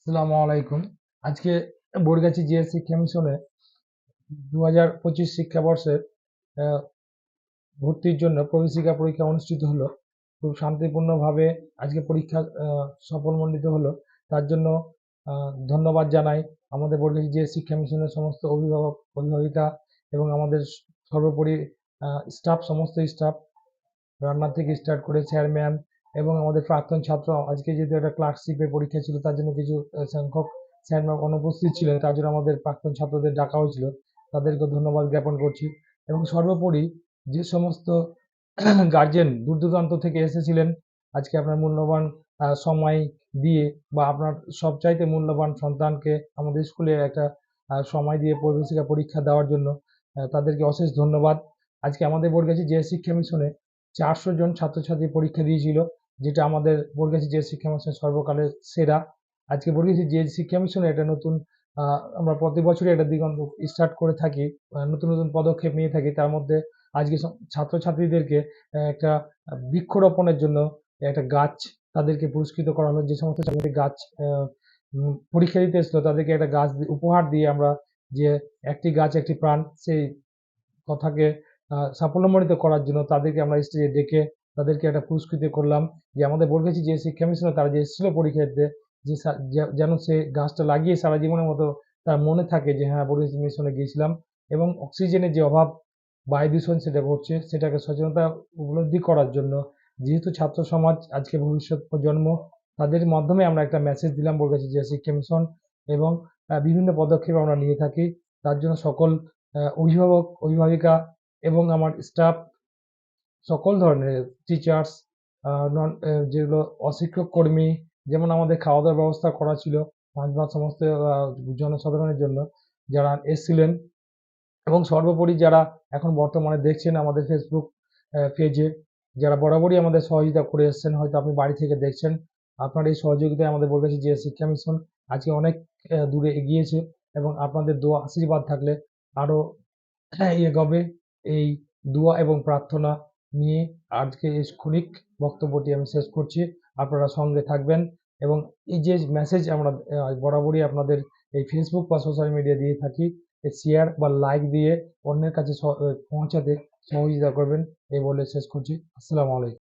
আসসালামু আলাইকুম। আজকে বরগাছি জিএস শিক্ষা মিশনে 2025 শিক্ষাবর্ষের আহ, ভর্তির জন্য প্রবেশিকা পরীক্ষা অনুষ্ঠিত হলো। খুব শান্তিপূর্ণভাবে আজকে পরীক্ষা সফলমণ্ডিত হলো। তার জন্য ধন্যবাদ জানাই আমাদের বরগাছি জিএস শিক্ষা মিশনের সমস্ত অভিভাবক অভিভাবিকা এবং আমাদের সর্বোপরি স্টাফ, সমস্ত স্টাফ, রান্নার থেকে স্টার্ট করে স্যার ম্যাম এবং আমাদের প্রাক্তন ছাত্র। আজকে যেহেতু একটা ক্লার্কশিপের পরীক্ষা ছিল, তার জন্য কিছু সংখ্যক স্যার ম্যাম অনুপস্থিত ছিলেন, তার জন্য আমাদের প্রাক্তন ছাত্রদের ডাকা হয়েছিল। তাদেরকে ধন্যবাদ জ্ঞাপন করছি। এবং সর্বোপরি যে সমস্ত গার্জেন দূর দূরান্ত থেকে এসেছিলেন, আজকে আপনার মূল্যবান সময় দিয়ে বা আপনার সবচাইতে মূল্যবান সন্তানকে আমাদের স্কুলে একটা সময় দিয়ে প্রবেশিকা পরীক্ষা দেওয়ার জন্য তাদেরকে অশেষ ধন্যবাদ। আজকে আমাদের বরগাছি যে শিক্ষা মিশনে 400 জন ছাত্রছাত্রী পরীক্ষা দিয়েছিল, যেটা আমাদের বরগাছি যে শিক্ষা মিশনের সর্বকালের সেরা। আজকে বরগাছি যে শিক্ষা মিশনে একটা নতুন আমরা প্রতি বছরই একটা দিগন্ত স্টার্ট করে থাকি, নতুন নতুন পদক্ষেপ নিয়ে থাকি। তার মধ্যে আজকে ছাত্রছাত্রীদেরকে একটা বৃক্ষরোপণের জন্য একটা গাছ তাদেরকে পুরস্কৃত করা হলো। যে সমস্ত ছাত্রছাত্রী গাছ পরীক্ষা দিতে এসেছিল, তাদেরকে একটা গাছ উপহার দিয়ে আমরা, যে একটি গাছ একটি প্রাণ, সেই কথাকে সাফল্যমণ্ডিত করার জন্য তাদেরকে আমরা স্টেজে ডেকে তাদেরকে একটা পুরস্কৃত করলাম। যে আমাদের বরগাছি যে শিক্ষা মিশনে তারা যে এসেছিল পরীক্ষা দিতে, যে যেন সে গাছটা লাগিয়ে সারা জীবনের মতো তার মনে থাকে যে হ্যাঁ, বরগাছি মিশনে গিয়েছিলাম। এবং অক্সিজেনের যে অভাব, বায়ু দূষণ সেটা ঘটছে, সেটাকে সচেতনতা উপলব্ধি করার জন্য, যেহেতু ছাত্র সমাজ আজকে ভবিষ্যৎ প্রজন্ম, তাদের মাধ্যমে আমরা একটা মেসেজ দিলাম বরগাছি যে শিক্ষা মিশন। এবং বিভিন্ন পদক্ষেপ আমরা নিয়ে থাকি। তার জন্য সকল অভিভাবক অভিভাবিকা এবং আমার স্টাফ, সকল ধরনের টিচার্স, নন যেগুলো অশিক্ষক কর্মী, যেমন আমাদের খাওয়া দাওয়ার ব্যবস্থা করা ছিল 5 মাস সমস্ত জনসাধারণের জন্য যারা এসছিলেন। এবং সর্বোপরি যারা এখন বর্তমানে দেখছেন আমাদের ফেসবুক পেজে, যারা বরাবরই আমাদের সহযোগিতা করে এসছেন, হয়তো আপনি বাড়ি থেকে দেখছেন, আপনার এই সহযোগিতায় আমাদের বলতেছি যে শিক্ষা মিশন আজকে অনেক দূরে এগিয়েছে। এবং আপনাদের দোয়া আশীর্বাদ থাকলে আরো এগোবে। এই দোয়া এবং প্রার্থনা নিয়ে আজকে এই ক্ষণিক বক্তব্যটি আমি শেষ করছি। আপনারা সঙ্গে থাকবেন এবং এই যে মেসেজ আমরা বরাবরই আপনাদের এই ফেসবুক বা সোশ্যাল মিডিয়া দিয়ে থাকি, শেয়ার বা লাইক দিয়ে অন্যের কাছে পৌঁছাতে সহযোগিতা করবেন, এই বলে শেষ করছি। আসসালামু আলাইকুম।